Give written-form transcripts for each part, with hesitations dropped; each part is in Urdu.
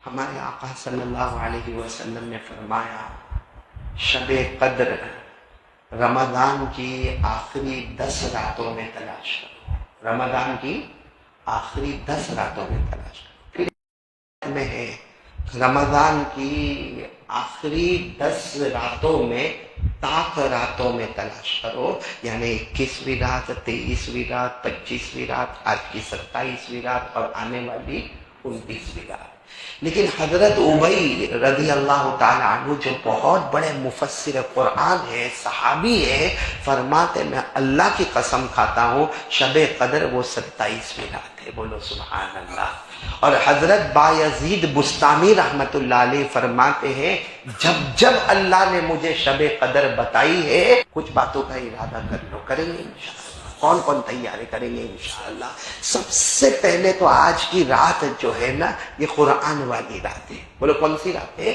ہمارے آقا صلی اللہ علیہ وسلم نے فرمایا شب قدر رمضان کی آخری 10 راتوں میں تلاش کرو، رمضان کی آخری 10 راتوں میں تلاش کرو۔ پھر میں ہے رمضان کی آخری 10 راتوں میں طاق راتوں میں تلاش کرو، یعنی 21ویں رات، 23ویں رات، 25ویں رات، آج کی 27ویں رات اور آنے والی 29ویں رات۔ لیکن حضرت ابی رضی اللہ تعالی عنہ جو بہت بڑے مفسر قرآن ہے، صحابی ہے، فرماتے میں اللہ کی قسم کھاتا ہوں شب قدر وہ 27ویں رات ہے، بولو سبحان اللہ۔ اور حضرت بایزید بستامی رحمت اللہ علیہ فرماتے ہیں جب اللہ نے مجھے شب قدر بتائی ہے کچھ باتوں کا ارادہ کر لو، کریں گے انشاءاللہ۔ کون تیاری کریں گے انشاءاللہ؟ سب سے پہلے تو آج کی رات جو ہے نا یہ قرآن والی رات ہے، بولو کون سی رات ہے؟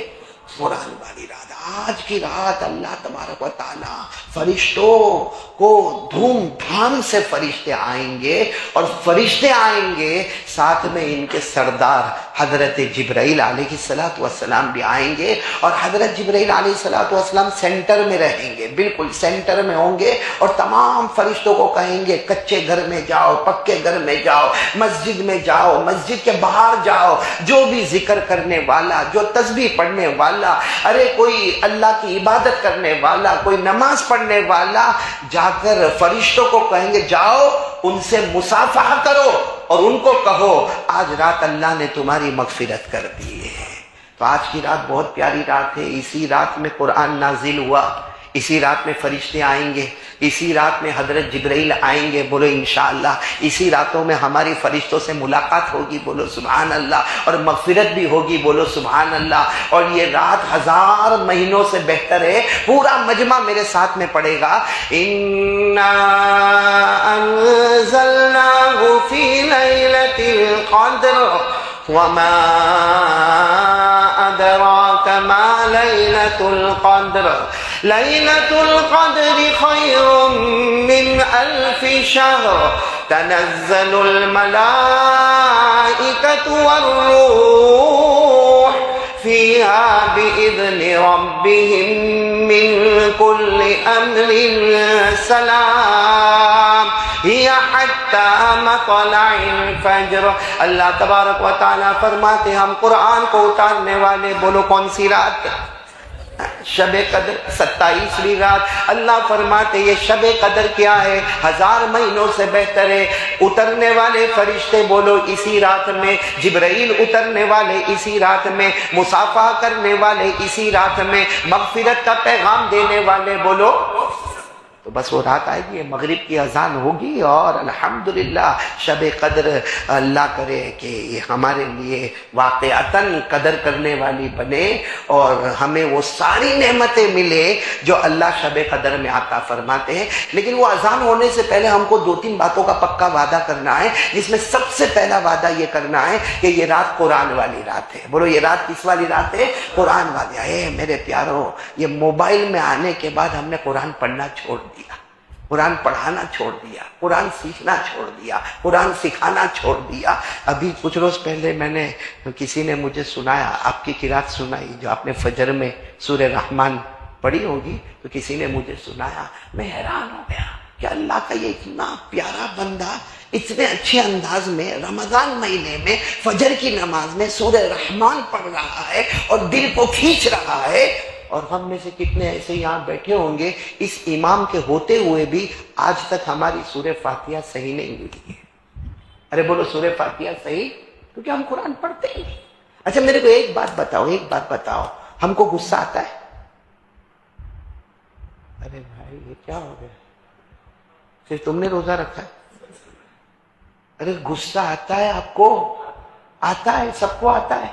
قرآن والی رات۔ آج کی رات اللہ تبارک و تعالی فرشتوں کو دھوم دھام سے فرشتے آئیں گے، اور فرشتے آئیں گے ساتھ میں ان کے سردار حضرت جبرائیل علیہ السلام بھی آئیں گے، اور حضرت جبرائیل علیہ السلام سینٹر میں رہیں گے، بالکل سینٹر میں ہوں گے، اور تمام فرشتوں کو کہیں گے کچے گھر میں جاؤ، پکے گھر میں جاؤ، مسجد میں جاؤ، مسجد کے باہر جاؤ، جو بھی ذکر کرنے والا، جو تسبیح پڑھنے والا، ارے کوئی اللہ کی عبادت کرنے والا، کوئی نماز پڑھنے والا، جا کر فرشتوں کو کہیں گے جاؤ ان سے مصافحہ کرو اور ان کو کہو آج رات اللہ نے تمہاری مغفرت کر دی ہے۔ تو آج کی رات بہت پیاری رات ہے، اسی رات میں قرآن نازل ہوا، اسی رات میں فرشتے آئیں گے، اسی رات میں حضرت جبرائیل آئیں گے، بولو انشاءاللہ۔ اسی راتوں میں ہماری فرشتوں سے ملاقات ہوگی، بولو سبحان اللہ، اور مغفرت بھی ہوگی، بولو سبحان اللہ۔ اور یہ رات 1000 مہینوں سے بہتر ہے۔ پورا مجمع میرے ساتھ میں پڑھے گا، اِنَّا أَنزَلْنَاهُ فِي لَيْلَةِ الْقَدْرِ وَمَا أَدْرَاكَ مَا لَيْلَةُ الْقَدْرِ لَيْلَةُ الْقَدْرِ خَيْرٌ مِّنْ أَلْفِ شَهْرٍ تَنَزَّلُ الْمَلَائِكَةُ وَالرُّوحُ فِيهَا بِإِذْنِ رَبِّهِمْ مِنْ كُلِّ أَمْرٍ سَلَامٌ هِيَ حَتَّى مَطْلَعِ الْفَجْرِ۔ اللہ تبارک و تعالیٰ فرماتے ہم قرآن کو اتارنے والے، بولو کون سی رات؟ شب قدر 27ویں رات۔ اللہ فرماتے یہ شب قدر کیا ہے؟ 1000 مہینوں سے بہتر ہے۔ اترنے والے فرشتے بولو اسی رات میں، جبرائیل اترنے والے اسی رات میں، مصافحہ کرنے والے اسی رات میں، مغفرت کا پیغام دینے والے بولو۔ تو بس وہ رات آئے گی، مغرب کی اذان ہوگی، اور الحمدللہ شب قدر اللہ کرے کہ یہ ہمارے لیے واقعتاً قدر کرنے والی بنے، اور ہمیں وہ ساری نعمتیں ملے جو اللہ شب قدر میں عطا فرماتے ہیں۔ لیکن وہ اذان ہونے سے پہلے ہم کو 2-3 باتوں کا پکا وعدہ کرنا ہے، جس میں سب سے پہلا وعدہ یہ کرنا ہے کہ یہ رات قرآن والی رات ہے۔ بولو یہ رات کس والی رات ہے؟ قرآن والی۔ اے میرے پیارو، یہ موبائل میں آنے کے بعد ہم نے قرآن پڑھنا چھوڑ دیا، قرآن پڑھانا چھوڑ دیا، قرآن سیکھنا چھوڑ دیا، قرآن سکھانا چھوڑ دیا۔ ابھی کچھ روز پہلے میں نے کسی نے مجھے سنایا، آپ کی قرات سنائی جو آپ نے فجر میں سورہ رحمان پڑھی ہوگی، تو کسی نے مجھے سنایا، میں حیران ہو گیا کہ اللہ کا یہ اتنا پیارا بندہ اتنے اچھے انداز میں رمضان مہینے میں فجر کی نماز میں سورہ رحمان پڑھ رہا ہے اور دل کو کھینچ رہا ہے۔ اور ہم میں سے کتنے ایسے یہاں بیٹھے ہوں گے اس امام کے ہوتے ہوئے بھی آج تک ہماری سورہ فاتحہ صحیح نہیں ہوئی ہے؟ ارے بولو سورہ فاتحہ صحیح، کیونکہ ہم قرآن پڑھتے ہی نہیں۔ اچھا میرے کو ایک بات بتاؤ، ہم کو غصہ آتا ہے؟ ارے بھائی یہ کیا ہو گیا، صرف تم نے روزہ رکھا ہے؟ ارے غصہ آتا ہے آپ کو؟ آتا ہے، سب کو آتا ہے۔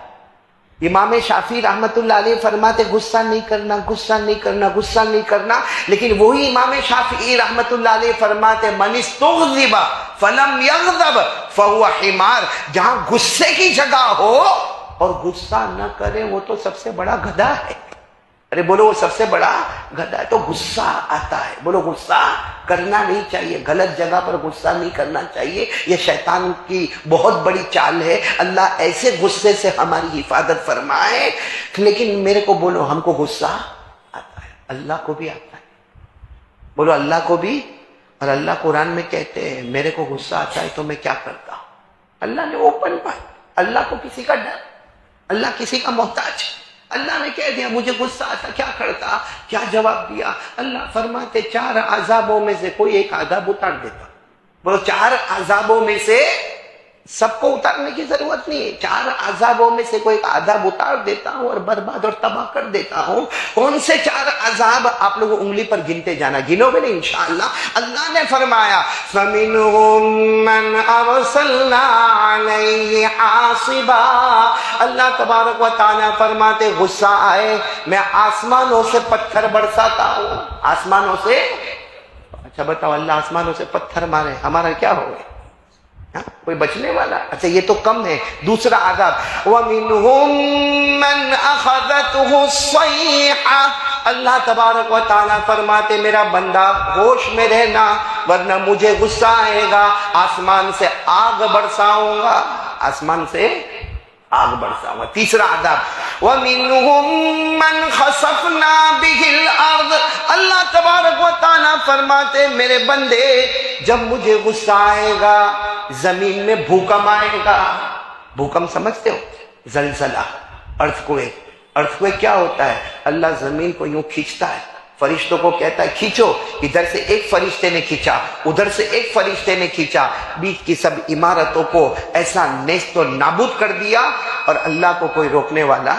امام شافعی رحمت اللہ علیہ فرماتے غصہ نہیں کرنا، غصہ نہیں کرنا، غصہ نہیں کرنا، لیکن وہی امام شافعی رحمت اللہ علیہ فرماتے من استغضب فلم یغضب فهو حمار۔ جہاں غصے کی جگہ ہو اور غصہ نہ کرے وہ تو سب سے بڑا گدھا ہے۔ ارے بولو وہ سب سے بڑا گدھا ہے۔ تو غصہ آتا ہے، بولو غصہ کرنا نہیں چاہیے، غلط جگہ پر غصہ نہیں کرنا چاہیے، یہ شیطان کی بہت بڑی چال ہے۔ اللہ ایسے غصے سے ہماری حفاظت فرمائے۔ لیکن میرے کو بولو، ہم کو غصہ آتا ہے، اللہ کو بھی آتا ہے، بولو اللہ کو بھی۔ اور اللہ قرآن میں کہتے ہیں میرے کو غصہ آتا ہے تو میں کیا کرتا ہوں، اللہ نے اوپن پایا۔ اللہ کو کسی کا ڈر، اللہ کسی کا محتاج۔ اللہ نے کہہ دیا مجھے غصہ آتا کیا کرتا، کیا جواب دیا؟ اللہ فرماتے 4 عذابوں میں سے کوئی ایک عذاب اتار دیتا۔ بولو 4 عذابوں میں سے، سب کو اتارنے کی ضرورت نہیں ہے، 4 عذابوں میں سے کوئی ایک عذاب اتار دیتا ہوں اور برباد اور تباہ کر دیتا ہوں۔ کون سے 4 عذاب؟ آپ لوگ انگلی پر گنتے جانا، گنو گے نہیں انشاءاللہ۔ اللہ نے فرمایا فَمِنْهُمْ مَنْ أَرْسَلْنَا عَلَيْهِ حَاصِبًا، اللہ تبارک و تعالیٰ فرماتے غصہ آئے میں آسمانوں سے پتھر برساتا ہوں، آسمانوں سے۔ اچھا بتاؤ، اللہ آسمانوں سے پتھر مارے، ہمارا کیا ہوگا؟ کوئی بچنے والا؟ اچھا یہ تو کم ہے۔ دوسرا عذاب وَمِنْهُمْ مَنْ أَخَذَتْهُ الصَّيْحَةُ، اللہ تبارک و تعالیٰ فرماتے میرا بندہ ہوش میں رہنا ورنہ مجھے غصہ آئے گا، آسمان سے آگ برساؤں گا، آسمان سے آگ برساؤں گا۔ تیسرا عذاب وَمِنْهُمْ مَنْ خَسَفْنَا بِهِ الْأَرْضِ، اللہ تبارک و تعالیٰ فرماتے میرے بندے جب مجھے غصہ آئے گا زمین میں بھوکم آئے گا۔ بھوکم سمجھتے ہو؟ زلزلہ، ارتھکویک کیا ہوتا ہے؟ اللہ زمین کو یوں کھینچتا ہے، فرشتوں کو کہتا ہے کھینچو، ادھر سے ایک فرشتے نے کھینچا، ادھر سے ایک فرشتے نے کھینچا، بیچ کی سب عمارتوں کو ایسا نیست و نابود کر دیا، اور اللہ کو کوئی روکنے والا،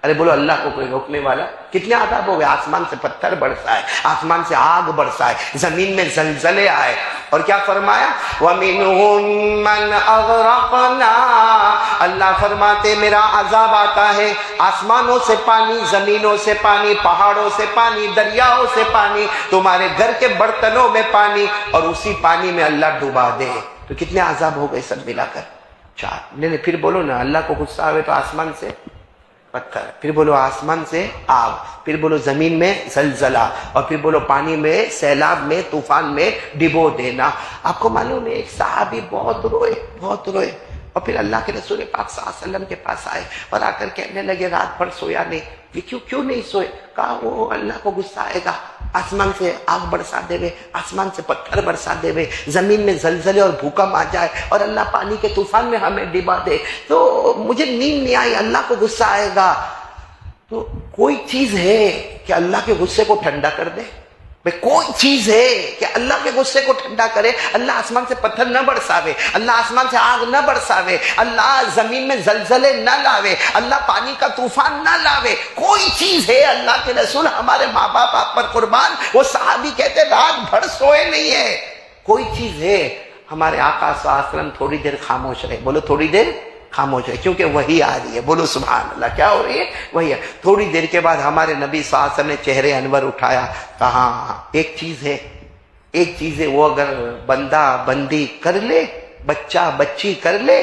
ارے بولو اللہ کو کوئی روکنے والا۔ کتنے عذاب ہو گئے؟ آسمان سے پتھر برسائے، آسمان سے آگ برسائے، زمین میں زلزلے آئے، اور کیا فرمایا وَمِنْهُمْ مَنْ أَغْرَقْنَا، اللہ فرماتے میرا عذاب آتا ہے آسمانوں سے پانی، زمینوں سے پانی، پہاڑوں سے پانی، دریاؤں سے پانی، تمہارے گھر کے برتنوں میں پانی، اور اسی پانی میں اللہ ڈوبا دے۔ تو کتنے عذاب ہو گئے سب ملا کر؟ 4۔ نہیں پھر بولو نا، اللہ کو غصہ آئے تو آسمان سے پتھر، پھر بولو آسمان سے آگ، پھر بولو زمین میں زلزلہ، اور پھر بولو پانی میں، سیلاب میں، طوفان میں ڈبو دینا۔ آپ کو معلوم ہے ایک صحابی بہت روئے، اور پھر اللہ کے رسول پاک صلی اللہ علیہ وسلم کے پاس آئے اور آ کر کہنے لگے رات بھر سویا نہیں۔ یہ کیوں نہیں سوئے؟ کہا وہ اللہ کو غصہ آئے گا، آسمان سے آگ برسا دے وے، آسمان سے پتھر برسا دے وے، زمین میں زلزلے اور بھوکم آ جائے، اور اللہ پانی کے طوفان میں ہمیں ڈبا دے، تو مجھے نیند نہیں آئی، اللہ کو غصہ آئے گا۔ تو کوئی چیز ہے کہ اللہ کے غصے کو ٹھنڈا کر دے؟ بھئی کوئی چیز ہے کہ اللہ کے غصے کو ٹھنڈا کرے؟ اللہ آسمان سے پتھر نہ برساوے، اللہ آسمان سے آگ نہ برساوے، اللہ زمین میں زلزلے نہ لاوے، اللہ پانی کا طوفان نہ لاوے۔ کوئی چیز ہے؟ اللہ کے رسول ہمارے ماں باپ آپ پر قربان، وہ صحابی کہتے رات بھر سوئے نہیں ہے۔ کوئی چیز ہے؟ ہمارے آقا صلی اللہ علیہ وسلم تھوڑی دیر خاموش رہے، بولو تھوڑی دیر خاموش ہے، کیونکہ وحی آ رہی ہے، بولو سبحان اللہ۔ کیا ہو رہی ہے؟ وحی۔ تھوڑی دیر کے بعد ہمارے نبی صلی اللہ علیہ وسلم نے چہرے انور اٹھایا، کہا ایک چیز ہے وہ اگر بندہ بندی کر لے، بچہ بچی کر لے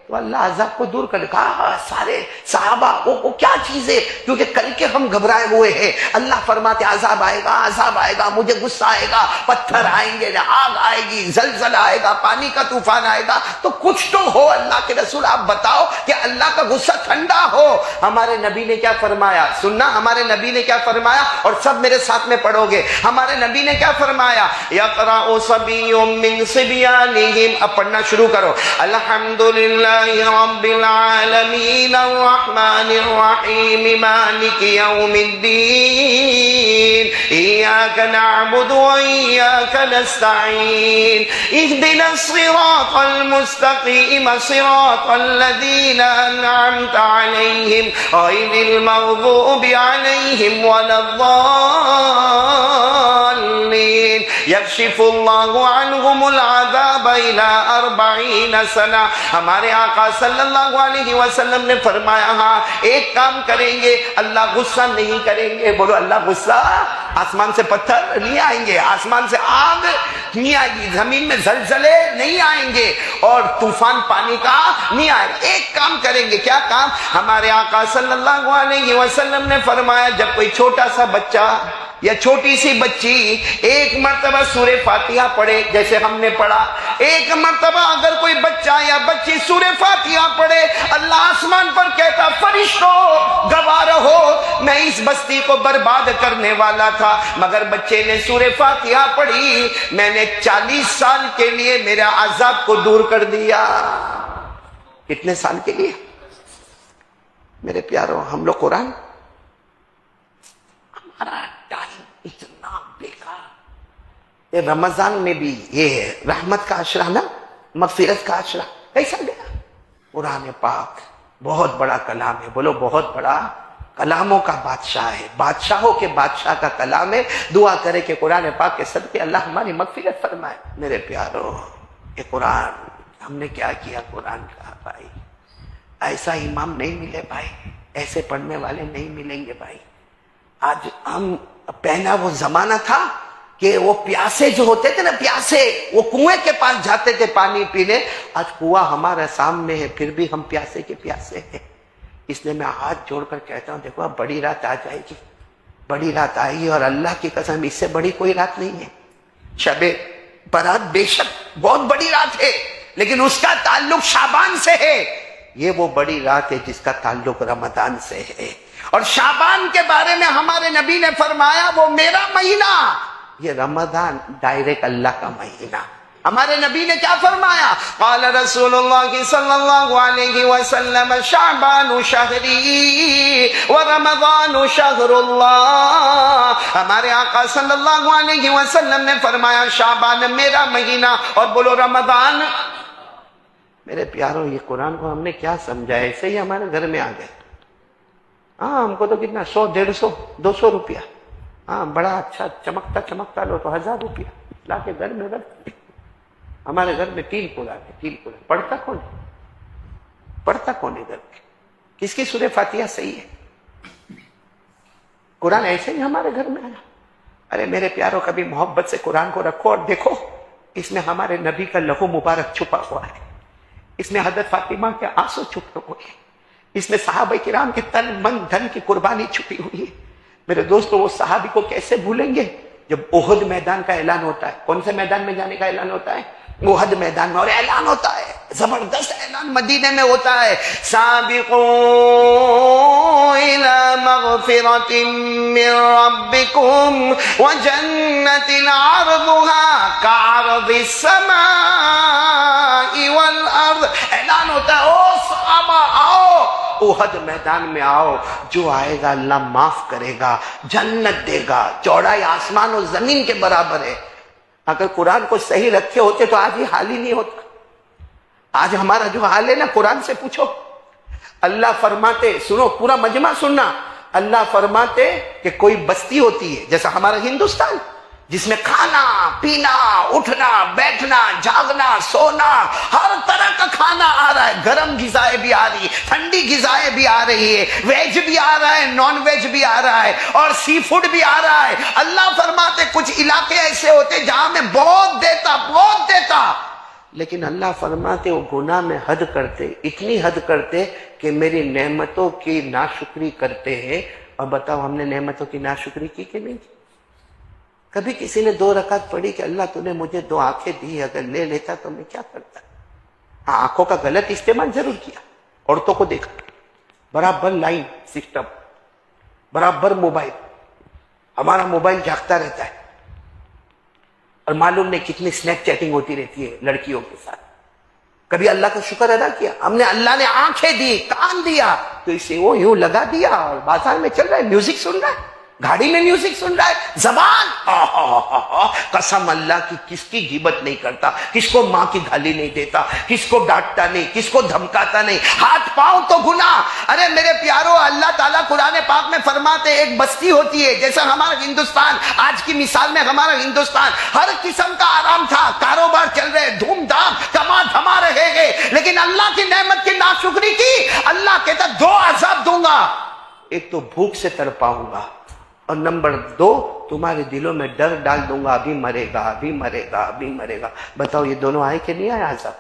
تو اللہ عذاب کو دور کر۔ کہا سارے صحابہ وہ کیا چیز ہے؟ کیونکہ کل کے ہم گھبرائے ہوئے ہیں۔ اللہ فرماتے عذاب آئے گا، مجھے غصہ آئے گا، پتھر آئیں گے، آگ آئے گی، زلزلہ آئے گا، پانی کا طوفان آئے گا، تو کچھ تو ہو اللہ کے رسول، آپ بتاؤ کہ اللہ کا غصہ ٹھنڈا ہو۔ ہمارے نبی نے کیا فرمایا؟ سننا، ہمارے نبی نے کیا فرمایا، اور سب میرے ساتھ میں پڑھو گے۔ ہمارے نبی نے کیا فرمایا؟ یقرأ صبی من صبیانہم، اب پڑھنا شروع کرو۔ الحمدللہ رب العالمین الرحمن الرحیم مالک یوم الدین ایاک نعبد و ایاک نستعین اہدنا الصراط المستقیم صراط الذین انعمت علیہم غیر المغضوب علیہم ولا الضالین یکشف اللہ عنہم العذاب الی 40 سنہ۔ ہمارے آقا صلی اللہ علیہ وسلم نے فرمایا ہاں ایک کام کریں گے، اللہ غصہ نہیں کریں گے، بولو اللہ غصہ، آسمان سے پتھر نہیں آئیں گے، آسمان سے آگ نہیں آئے گی، زمین میں زلزلے نہیں آئیں گے، اور طوفان پانی کا نہیں آئے گا۔ ایک کام کریں گے، کیا کام؟ ہمارے آقا صلی اللہ علیہ وسلم نے فرمایا جب کوئی چھوٹا سا بچہ یا چھوٹی سی بچی ایک مرتبہ سورہ فاتحہ پڑھے جیسے ہم نے پڑھا، ایک مرتبہ اگر کوئی بچہ یا بچی سورہ فاتحہ پڑھے، اللہ آسمان پر کہتا فرشتوں گواہ رہو میں اس بستی کو برباد کرنے والا تھا، مگر بچے نے سورہ فاتحہ پڑھی، میں نے 40 سال کے لیے میرا عذاب کو دور کر دیا۔ کتنے سال کے لیے؟ میرے پیاروں، ہم لوگ قرآن، ہمارا ٹائم اتنا بیکار۔ یہ رمضان میں بھی یہ رحمت کا عشرہ نا، مغفرت کا عشرہ کیسا گیا؟ قرآن پاک بہت بڑا کلام ہے، بولو بہت بڑا، کلاموں کا بادشاہ ہے، بادشاہوں کے بادشاہ کا کلام ہے۔ دعا کرے کہ قرآن پاک کے صدقے اللہ ہماری مغفرت فرمائے۔ میرے پیاروں، یہ قرآن ہم نے کیا کیا قرآن کا بھائی؟ ایسا امام نہیں ملے بھائی، ایسے پڑھنے والے نہیں ملیں گے بھائی۔ آج ہم پہنا وہ زمانہ تھا کہ وہ پیاسے جو ہوتے تھے نا، پیاسے وہ کنویں کے پاس جاتے تھے پانی پینے، آج کنواں ہمارے سامنے ہے پھر بھی ہم پیاسے کے پیاسے ہیں۔ اس لیے میں ہاتھ جوڑ کر کہتا ہوں دیکھو اب بڑی رات آ جائے گی، بڑی رات آئے گی، اور اللہ کی قسم اس سے بڑی کوئی رات نہیں ہے۔ شب برات بے شک بہت بڑی رات ہے، لیکن اس کا تعلق شعبان سے ہے۔ یہ وہ بڑی رات ہے جس کا تعلق رمضان سے ہے، اور شعبان کے بارے میں ہمارے نبی نے فرمایا وہ میرا مہینہ، یہ رمضان ڈائریکٹ اللہ کا مہینہ۔ ہمارے نبی نے کیا فرمایا؟ قال رسول اللہ صلی اللہ علیہ وسلم شعبان شہری ورمضان شہر اللہ۔ ہمارے آقا صلی اللہ علیہ وسلم نے فرمایا شعبان میرا مہینہ، اور بولو رمضان۔ میرے پیاروں، یہ قرآن کو ہم نے کیا سمجھا ہے؟ ایسے ہی ہمارے گھر میں آ گئے۔ ہاں ہم کو تو کتنا 100 150 200 روپیہ، ہاں بڑا اچھا چمکتا لو تو 1000 روپیہ لا کے گھر میں رکھ۔ ہمارے گھر میں 3 قرآن ہے، 3 قرآن۔ پڑھتا کون ہے گھر میں؟ کس کی سورہ فاتحہ صحیح ہے؟ قرآن ایسے ہی ہمارے گھر میں آیا۔ ارے میرے پیاروں، کبھی محبت سے قرآن کو رکھو اور دیکھو اس میں ہمارے نبی کا لہو مبارک چھپا ہوا ہے، اس میں حضرت فاطمہ کے آنسو چھپے ہوئے ہیں، اس میں صحابہ کرام کے تن من دھن کی قربانی چھپی ہوئی ہے۔ میرے دوستو، وہ صحابی کو کیسے بھولیں گے جب احد میدان کا اعلان ہوتا ہے؟ کون سے میدان میں جانے کا اعلان ہوتا ہے؟ احد میدان میں، اور اعلان ہوتا ہے زبردست اعلان مدینے میں ہوتا ہے، سابقوا الى مغفرۃ من ربکم وجنۃ عرضها كعرض السماء والارض۔ اعلان ہوتا ہے او صحابہ آؤ، احد میدان میں آؤ، جو آئے گا اللہ معاف کرے گا، جنت دے گا، چوڑائی آسمان و زمین کے برابر ہے۔ اگر قرآن کو صحیح رکھے ہوتے تو آج یہ حال ہی نہیں ہوتا۔ آج ہمارا جو حال ہے نا، قرآن سے پوچھو۔ اللہ فرماتے، سنو پورا مجمع سننا، اللہ فرماتے کہ کوئی بستی ہوتی ہے جیسا ہمارا ہندوستان، جس میں کھانا پینا اٹھنا بیٹھنا جاگنا سونا ہر طرح کا کھانا آ رہا ہے، گرم غذائیں بھی آ رہی ہے، ٹھنڈی غذائیں بھی آ رہی ہے، ویج بھی آ رہا ہے، نان ویج بھی آ رہا ہے، اور سی فوڈ بھی آ رہا ہے۔ اللہ فرماتے کچھ علاقے ایسے ہوتے جہاں میں بہت دیتا، لیکن اللہ فرماتے وہ گناہ میں حد کرتے، اتنی حد کرتے کہ میری نعمتوں کی ناشکری کرتے ہیں۔ اور بتاؤ ہم نے نعمتوں کی ناشکری کی کہ نہیں کی؟ کبھی کسی نے 2 رکعت پڑھی کہ اللہ تو نے مجھے 2 آنکھیں دی، اگر لے لیتا تو میں کیا کرتا؟ ہاں آنکھوں کا غلط استعمال ضرور کیا، عورتوں کو دیکھا برابر لائن سسٹم، برابر موبائل، ہمارا موبائل جاگتا رہتا ہے، اور معلوم نہیں کتنی سنیک چیٹنگ ہوتی رہتی ہے لڑکیوں کے ساتھ۔ کبھی اللہ کا شکر ادا کیا؟ ہم نے اللہ نے آنکھیں دی، کان دیا، تو اسے وہ یوں لگا دیا اور بازار میں چل رہا ہے، میوزک سن رہا ہے، گاڑی میں میوزک سن رہا ہے، زبان قسم اللہ کی کس کی غیبت نہیں کرتا، کس کو ماں کی گالی نہیں دیتا، کس کو ڈانٹتا نہیں، کس کو دھمکاتا نہیں، ہاتھ پاؤں تو گناہ۔ ارے میرے پیارو، اللہ تعالیٰ قرآن پاک میں فرماتے ایک بستی ہوتی ہے جیسا ہمارا ہندوستان، آج کی مثال میں ہمارا ہندوستان ہر قسم کا آرام تھا، کاروبار چل رہے، دھوم دھام کما دھما رہے گے، لیکن اللہ کی نعمت کی ناشکری کی، اللہ کہتا 2 عذاب دوں گا، ایک تو بھوک سے تڑپاؤں گا، اور نمبر 2 تمہارے دلوں میں ڈر ڈال دوں گا، ابھی مرے گا ابھی مرے گا ابھی مرے گا۔ بتاؤ یہ دونوں آئے کہ نہیں آئے عذاب؟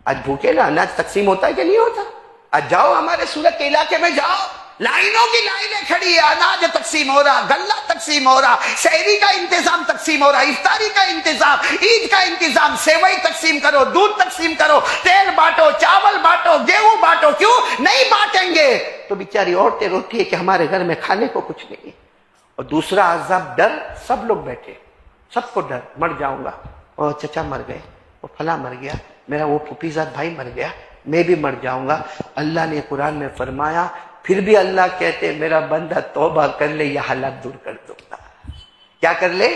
آج بھوکے نا اناج تقسیم ہوتا ہے کہ نہیں ہوتا؟ آج جاؤ ہمارے سورت کے علاقے میں جاؤ، لائنوں کی لائنیں کھڑی ہے، اناج تقسیم ہو رہا، غلہ تقسیم ہو رہا، سحری کا انتظام تقسیم ہو رہا، افطاری کا انتظام، عید کا انتظام، سیوئی تقسیم کرو، دودھ تقسیم کرو، تیل بانٹو، چاول بانٹو، گیہوں بانٹو. کیوں نہیں بانٹیں گے تو بیچاری عورتیں روتی ہے کہ ہمارے گھر میں کھانے کو کچھ نہیں ہے. اور دوسرا عذاب ڈر، سب لوگ بیٹھے، سب کو ڈر، مر جاؤں گا، اور چچا مر گئے، وہ فلاں مر گیا، میرا وہ پھوپھیزاد بھائی مر گیا، میں بھی مر جاؤں گا. اللہ نے قرآن میں فرمایا، پھر بھی اللہ کہتے میرا بندہ توبہ کر لے، یہ حالات دور کر دوں گا. کیا کر لے؟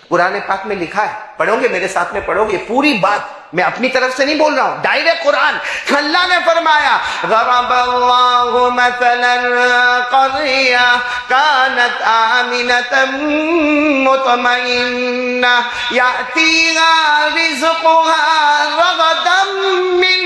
قرآن پاک میں لکھا ہے، پڑھو گے میرے ساتھ میں، پڑھو گے پوری بات، میں اپنی طرف سے نہیں بول رہا ہوں، ڈائریکٹ قرآن. اللہ نے فرمایا ضرب اللہ مثلا قرية كانت آمنة مطمئنة يأتيها رزقها رغدا من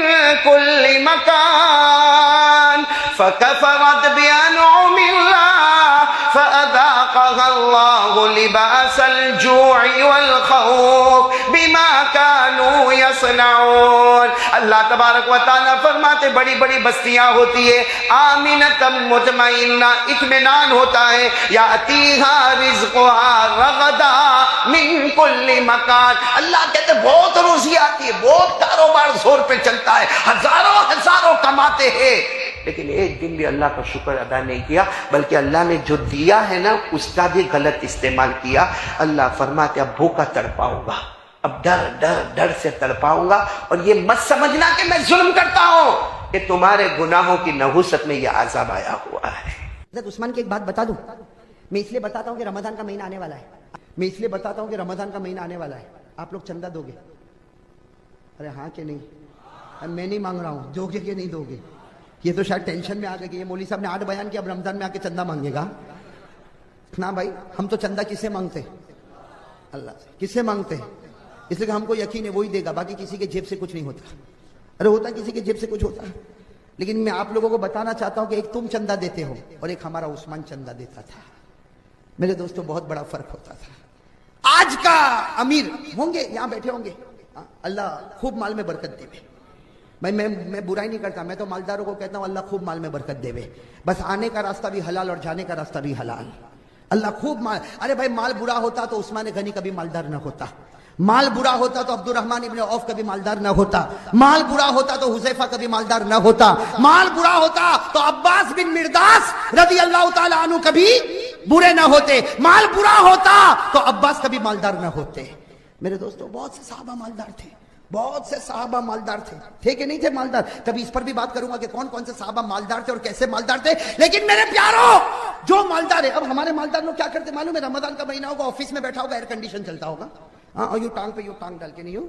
كل مكان فكفرت بأنعم الله فأذاقها الله لباس الجوع والخوف بما كانوا يصنعون. اللہ تبارک و تعالیٰ فرماتے بڑی بڑی بستیاں ہوتی ہے، آمنۃ مطمئنہ، اطمینان ہوتا ہے، یاتیہا رزقها رغدا من کل مکان. اللہ کہتے بہت روزی آتی ہے، بہت کاروبار زور پہ چلتا ہے، ہزاروں کماتے ہیں، لیکن ایک دن بھی اللہ کا شکر ادا نہیں کیا، بلکہ اللہ نے جو دیا ہے نا اس کا بھی غلط استعمال کیا. اللہ فرماتے اب بھوکا تڑپاؤں گا، اب ڈر سے تڑپاؤں گا، اور یہ مت سمجھنا کہ میں ظلم کرتا ہوں، کہ تمہارے گناہوں کی نحوست میں یہ عذاب آیا ہوا ہے. حضرت عثمان کی ایک بات بتا دوں، میں اس لیے بتاتا ہوں کہ رمضان کا مہینہ آنے والا ہے، میں اس لیے بتاتا ہوں کہ رمضان کا مہینہ آنے والا ہے. آپ لوگ چندہ دو گے؟ ارے ہاں کہ نہیں؟ میں نہیں مانگ رہا ہوں، دو گے کہ نہیں دو گے؟ یہ تو شاید ٹینشن میں آ گئی کہ یہ مولوی صاحب نے 8 بیان کیا، اب رمضان میں آ کے چندہ مانگے گا. نا بھائی، ہم تو چندہ کس سے مانگتے؟ اللہ سے. کس سے مانگتے؟ اس لیے کہ ہم کو یقین ہے وہی دے گا، باقی کسی کے جیب سے کچھ نہیں ہوتا. ارے ہوتا کسی کے جیب سے کچھ ہوتا ہے، لیکن میں آپ لوگوں کو بتانا چاہتا ہوں کہ ایک تم چندہ دیتے ہو اور ایک ہمارا عثمان چندہ دیتا تھا. میرے دوستو بہت بڑا فرق ہوتا تھا. آج کا امیر ہوں گے یہاں بیٹھے ہوں گے، اللہ خوب مال میں برکت دے. میں برائی نہیں کرتا، میں تو مالداروں کو کہتا ہوں اللہ خوب مال میں برکت دے، بس آنے کا راستہ بھی حلال اور جانے کا راستہ بھی حلال. اللہ خوب مال. ارے بھائی مال برا ہوتا تو عثمان غنی کبھی مالدار نہ ہوتا، مال برا ہوتا تو عبد الرحمن ابن عوف کبھی مالدار نہ ہوتا، مال برا ہوتا تو حذیفہ کبھی مالدار نہ ہوتا، مال برا ہوتا تو عباس بن مرداس رضی اللہ تعالی عنہ کبھی برے نہ ہوتے، مال برا ہوتا تو عباس کبھی مالدار نہ ہوتے. میرے دوستو بہت سے صحابہ مالدار تھے، بہت سے صحابہ مالدار تھے کہ نہیں تھے مالدار؟ کبھی اس پر بھی بات کروں گا کہ کون کون سے صحابہ مالدار تھے اور کیسے مالدار تھے. لیکن میرے پیارو جو مالدار ہے، اب ہمارے مالدار لوگ کیا کرتے معلوم ہے؟ رمضان کا مہینہ ہوگا، آفس میں بیٹھا ہوگا، ایئر کنڈیشن چلتا ہوگا، ہاں، اور یوں ٹانگ پہ یوں ٹانگ ڈال کے نہیں ہو،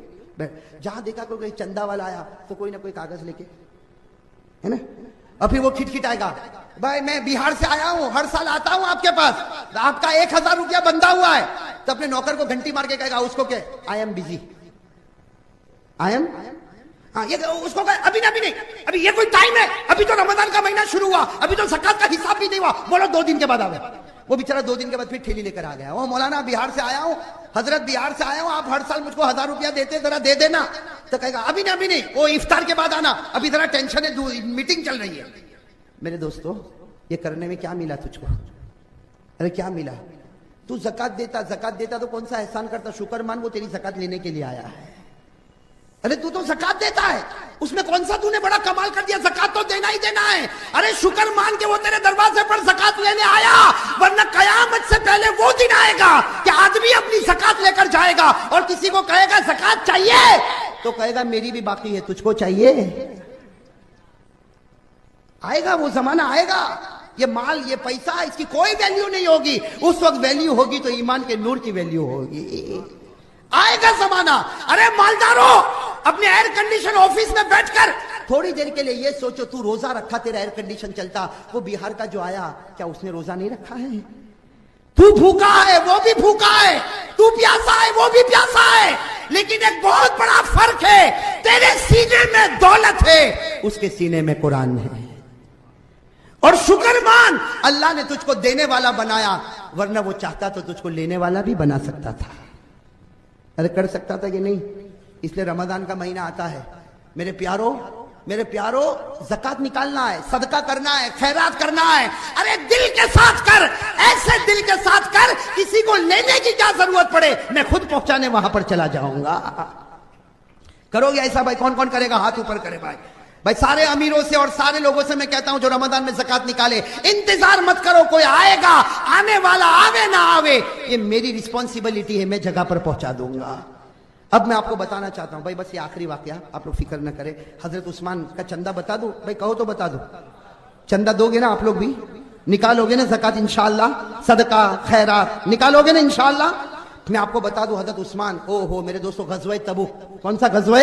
جہاں دیکھا کوئی چندہ والا آیا تو کوئی نہ کوئی کاغذ لے کے، ہے نا، اور پھر وہ کھٹکھٹائے گا، بھائی میں بہار سے آیا ہوں، ہر سال آتا ہوں آپ کے پاس، آپ کا 1000 روپیہ بندہ ہوا ہے، تو اپنے نوکر کو گھنٹی مار کے کہے گا اس کو کہ آئی ایم بزی، ہاں یہ اس کو کہے ابھی نہیں، ابھی یہ کوئی ٹائم ہے، ابھی تو رمضان کا مہینہ شروع ہوا، ابھی تو زکات کا حساب بھی نہیں ہوا، بولو 2 دن کے بعد آوے. وہ بیچارہ 2 دن کے بعد پھر ٹھیلی لے کر آ گیا، وہ مولانا بہار سے آیا ہوں، حضرت بہار سے آیا ہوں، آپ ہر سال مجھ کو 1000 روپیہ دیتے، ذرا دے دینا. تو کہے گا ابھی نہیں، وہ افطار کے بعد آنا، ابھی ذرا ٹینشن ہے، میٹنگ چل رہی ہے. میرے دوستو یہ کرنے میں کیا ملا تجھ کو؟ ارے کیا ملا؟ تو زکات دیتا تو کون سا احسان کرتا؟ شکر مان، وہ تیری زکات لینے کے لیے آیا ہے. ارے تو زکات دیتا ہے، اس میں کون سا تو نے بڑا کمال کر دیا؟ زکات تو دینا ہی دینا ہے. ارے شکر مان کے وہ تیرے دروازے پر زکات لینے آیا، ورنہ قیامت سے پہلے وہ دن آئے گا کہ آدمی اپنی زکات لے کر جائے گا اور کسی کو کہے گا زکات چاہیے تو کہے گا میری بھی باقی ہے، تجھ کو چاہیے؟ آئے گا وہ زمانہ، آئے گا. یہ مال، یہ پیسہ، اس کی کوئی ویلیو نہیں ہوگی. اس وقت ویلیو ہوگی تو ایمان کے نور کی ویلیو ہوگی. آئے گا زمانہ. ارے مالداروں، اپنے ایئر کنڈیشن آفس میں بیٹھ کر تھوڑی دیر کے لیے یہ سوچو، تو روزہ رکھا، تیرا ایئر کنڈیشن چلتا، وہ بہار کا جو آیا کیا اس نے روزہ نہیں رکھا ہے؟ تو بھوکا ہے، وہ بھی بھوکا ہے، تو پیاسا ہے، وہ بھی پیاسا ہے، لیکن ایک بہت بڑا فرق ہے، تیرے سینے میں دولت ہے، اس کے سینے میں قرآن ہے. اور شکر مان، اللہ نے تجھ کو دینے والا بنایا، ورنہ وہ چاہتا تو تجھ کو لینے والا بھی بنا سکتا تھا. ارے کر سکتا تھا کہ نہیں؟ اس لیے رمضان کا مہینہ آتا ہے میرے پیارو، میرے پیارو زکات نکالنا ہے، صدقہ کرنا ہے، خیرات کرنا ہے، ارے دل کے ساتھ کر، ایسے دل کے ساتھ کر کسی کو لینے کی کیا ضرورت پڑے، میں خود پہنچانے وہاں پر چلا جاؤں گا۔ کرو گے ایسا بھائی؟ کون کون کرے گا؟ ہاتھ اوپر کرے بھائی۔ بھائی سارے امیروں سے اور سارے لوگوں سے میں کہتا ہوں جو رمضان میں زکات نکالے، انتظار مت کرو کوئی آئے گا، آنے والا آوے نہ آوے، یہ میری رسپانسبلٹی ہے، میں جگہ پر پہنچا دوں گا۔ اب میں آپ کو بتانا چاہتا ہوں بھائی، بس یہ آخری واقعہ، آپ لوگ فکر نہ کریں۔ حضرت عثمان کا چندہ بتا دوں بھائی؟ کہو تو بتا دو۔ چندہ دو گے نا آپ لوگ بھی؟ نکالو گے نا زکات انشاءاللہ؟ صدقہ خیرات نکالو گے نا انشاءاللہ؟ میں آپ کو بتا دوں حضرت عثمان، میرے دوستو، غزوہ تبوک، کون سا غزوہ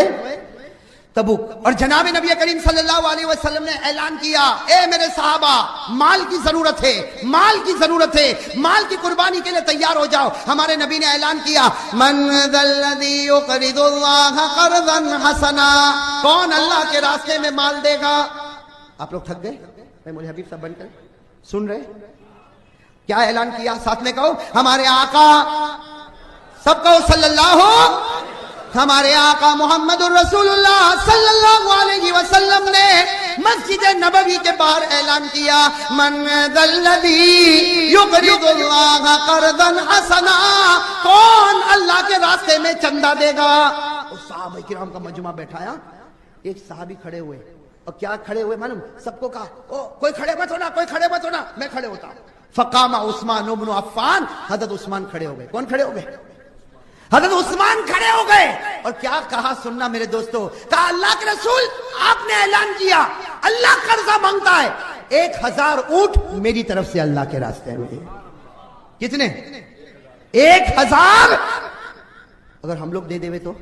تبوک، اور جناب نبی کریم صلی اللہ علیہ وسلم نے اعلان کیا، اے میرے صحابہ، مال کی ضرورت ہے، مال کی ضرورت ہے، مال کی قربانی کے لیے تیار ہو جاؤ۔ ہمارے نبی نے اعلان کیا، من ذا الذی یقرض اللہ قرضا حسنا، کون اللہ کے راستے میں مال دے گا؟ آپ لوگ تھک گئے؟ میں مولوی حبیب صاحب بن کر سن رہے؟ کیا اعلان کیا؟ ساتھ میں کہو، ہمارے آقا، سب کہو صلی اللہ، ہمارے آقا محمد الرسول اللہ صلی اللہ علیہ وسلم نے مسجد نبوی کے باہر اعلان کیا، من ذا الذی یقرض اللہ قرضا حسنا، کون اللہ کے راستے میں چندہ دے گا؟ اور صحابہ کرام کا مجمع بیٹھایا، ایک صحابی کھڑے ہوئے، اور کیا کھڑے ہوئے معلوم؟ سب کو کہا، کوئی کھڑے مت ہونا، کوئی کھڑے مت ہونا، میں کھڑے ہوتا ہوں۔ فقام عثمان بن عفان، حضرت عثمان کھڑے ہو گئے۔ کون کھڑے ہو گئے؟ حضرت عثمان کھڑے ہو گئے، اور کیا کہا سننا میرے دوستو، کہا اللہ کے رسول آپ نے اعلان کیا اللہ قرضہ مانگتا ہے، 1000 اونٹ میری طرف سے اللہ کے راستے میں۔ کتنے؟ 1000۔ اگر ہم لوگ دے دے تو،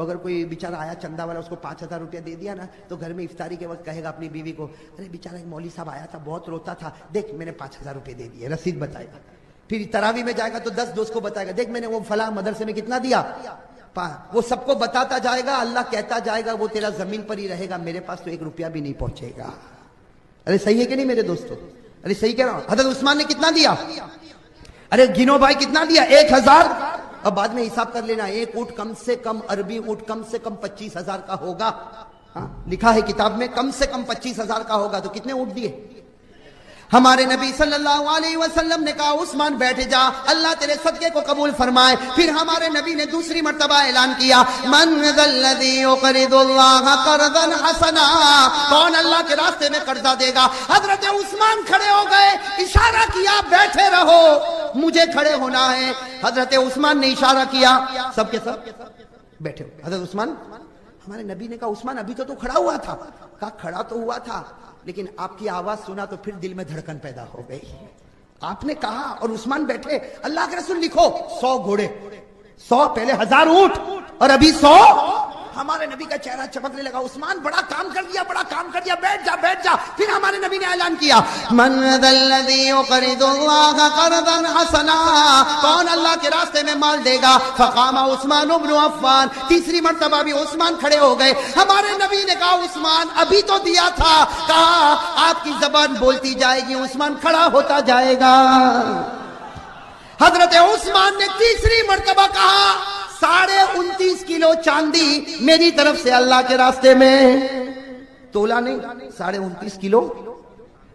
اگر کوئی بیچارہ آیا چندہ والا، اس کو 5000 روپیہ دے دیا نا، تو گھر میں افطاری کے وقت کہے گا اپنی بیوی کو، ارے بیچارہ ایک مولوی صاحب آیا تھا، بہت روتا تھا، دیکھ میں نے 5000 روپے دے دیے، رسید بتائے گا۔ پھر تراوی میں جائے گا تو 10 دوست کو بتائے گا، دیکھ میں نے وہ فلاں مدرسے میں کتنا دیا، وہ سب کو بتاتا جائے گا، اللہ کہتا جائے گا وہ تیرا زمین پر ہی رہے گا، میرے پاس تو 1 روپیہ بھی نہیں پہنچے گا۔ ارے صحیح ہے کہ نہیں میرے دوستو؟ ارے صحیح کہہ رہا ہوں۔ حضرت عثمان نے کتنا دیا؟ ارے گنو بھائی کتنا دیا؟ 1000۔ اب بعد میں حساب کر لینا، 1 اونٹ کم سے کم، عربی اونٹ کم سے کم 25000 کا ہوگا، لکھا ہے کتاب میں کم سے کم 25000 کا ہوگا، تو کتنے اونٹ دیے؟ ہمارے نبی صلی اللہ علیہ وسلم نے کہا عثمان بیٹھ جا، اللہ تیرے صدقے کو قبول فرمائے۔ پھر ہمارے نبی نے دوسری مرتبہ اعلان کیا، من ذا الذی یقرض اللہ قرضا حسنا، کون اللہ کے راستے میں قرضہ دے گا؟ حضرت عثمان کھڑے ہو گئے، اشارہ کیا بیٹھے رہو، مجھے کھڑے ہونا ہے۔ حضرت عثمان نے اشارہ کیا، سب کے سب بیٹھے ہو۔ حضرت عثمان، ہمارے نبی نے کہا عثمان ابھی تو کھڑا ہوا تھا، کہا کھڑا تو ہوا تھا، لیکن آپ کی آواز سنا تو پھر دل میں دھڑکن پیدا ہو گئی۔ آپ نے کہا اور عثمان بیٹھے، اللہ کے رسول لکھو 100 گھوڑے، 100 پہلے 1000 اونٹ اور ابھی 100۔ ہمارے نبی کا چہرہ چمکنے لگا، عثمان بڑا کام کر دیا، بڑا کام کر دیا، بیٹھ جا بیٹھ جا۔ پھر ہمارے نبی نے اعلان کیا، من ذا الذی یقرض اللہ قرضا حسنا، کون اللہ کے راستے میں مال دے گا؟ فقام عثمان بن عفان، تیسری مرتبہ بھی عثمان کھڑے ہو گئے۔ ہمارے نبی نے کہا عثمان ابھی تو دیا تھا، کہا آپ کی زبان بولتی جائے گی، عثمان کھڑا ہوتا جائے گا۔ حضرت عثمان نے تیسری مرتبہ کہا 29.5 کلو چاندی میری طرف سے اللہ کے راستے میں، تولا نہیں، 29.5 کلو۔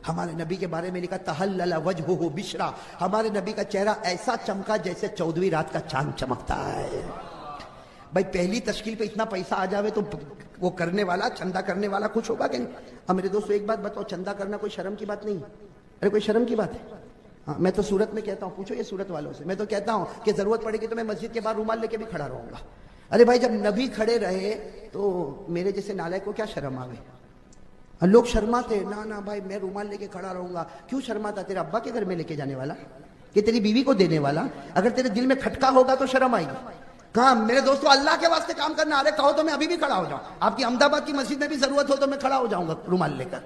ہمارے نبی کے بارے میں لکھا تحلل وجہہ بشرا، ہمارے نبی کا چہرہ ایسا چمکا جیسے 14ویں رات کا چاند چمکتا ہے۔ بھائی پہلی تشکیل پہ اتنا پیسہ آ جاوے تو وہ کرنے والا، چندہ کرنے والا خوش ہوگا کہ نہیں؟ اب میرے دوستو ایک بات بتاؤ، چندہ کرنا کوئی شرم کی بات نہیں ہے؟ ارے کوئی شرم کی بات ہے؟ ہاں میں تو صورت میں کہتا ہوں، پوچھو یہ صورت والوں سے، میں تو کہتا ہوں کہ ضرورت پڑے گی تو میں مسجد کے باہر رومال لے کے بھی کھڑا رہوں گا۔ ارے بھائی جب نبی کھڑے رہے تو میرے جیسے نالائق کو کیا شرم آ گئی؟ لوگ شرماتے، نہ بھائی میں رومال لے کے کھڑا رہوں گا۔ کیوں شرماتا؟ تیرے ابا کے گھر میں لے کے جانے والا کہ تیری بیوی کو دینے والا؟ اگر تیرے دل میں کھٹکا ہوگا تو شرم آئے گی۔ کہاں میرے دوستو اللہ کے واسطے کام کرنا، ارے کہو تو میں ابھی بھی کھڑا ہو جاؤں، آپ کی احمد آباد کی مسجد میں بھی ضرورت ہو تو میں کھڑا ہو جاؤں گا رومال لے کر۔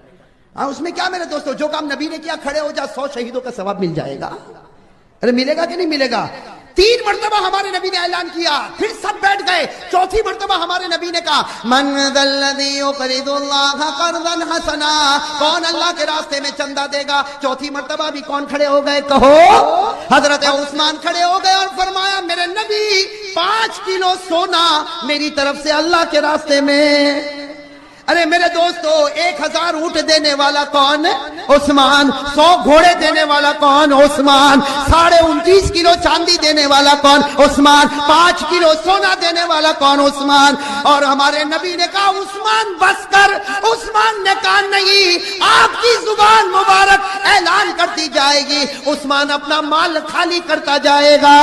ہاں اس میں کیا میرے دوستو، جو کام نبی نے کیا کھڑے ہو جا، 100 شہیدوں کا ثواب مل جائے گا۔ ارے ملے گا کہ نہیں ملے گا؟ 3 مرتبہ ہمارے نبی نے اعلان کیا، پھر سب بیٹھ گئے۔ چوتھی مرتبہ ہمارے نبی نے کہا من ذا الذی یقرض اللہ قرضا حسنا، کون اللہ کے راستے میں چندہ دے گا؟ چوتھی مرتبہ بھی کون کھڑے ہو گئے؟ کہو۔ حضرت عثمان کھڑے ہو گئے اور فرمایا میرے نبی 5 کلو سونا میری طرف سے اللہ کے راستے میں۔ ارے میرے دوستو 1000 اونٹ دینے والا کون؟ عثمان. 100 گھوڑے دینے والا کون؟ عثمان. 29.5 کلو چاندی دینے والا کون؟ عثمان. 5 کلو سونا دینے والا کون؟ عثمان. اور ہمارے نبی نے کہا عثمان بس کر. عثمان نے کہا نہیں، آپ کی زبان مبارک اعلان کرتی جائے گی، عثمان اپنا مال خالی کرتا جائے گا.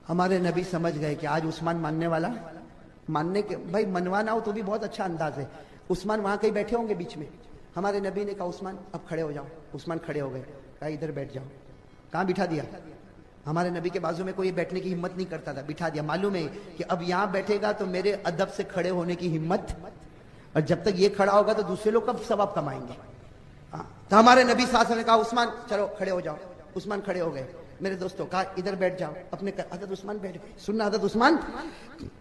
ہمارے نبی سمجھ گئے کہ آج عثمان ماننے والا، ماننے کے بھائی منوانا ہو تو بھی بہت اچھا انداز ہے. عثمان وہاں کہیں بیٹھے ہوں گے بیچ میں. ہمارے نبی نے کہا عثمان اب کھڑے ہو جاؤ. عثمان کھڑے ہو گئے. کہا ادھر بیٹھ جاؤ. کہاں بٹھا دیا؟ ہمارے نبی کے بازو میں کوئی بیٹھنے کی ہمت نہیں کرتا تھا، بٹھا دیا. معلوم ہے کہ اب یہاں بیٹھے گا تو میرے ادب سے کھڑے ہونے کی ہمت، اور جب تک یہ کھڑا ہوگا تو دوسرے لوگ کب ثواب کمائیں گے. تو ہمارے نبی صلی اللہ علیہ وسلم نے کہا عثمان چلو کھڑے ہو جاؤ. عثمان کھڑے ہو گئے. میرے دوستوں کہا ادھر بیٹھ جاؤ. اپنے حضرت عثمان بیٹھ گئے. سننا حضرت عثمان.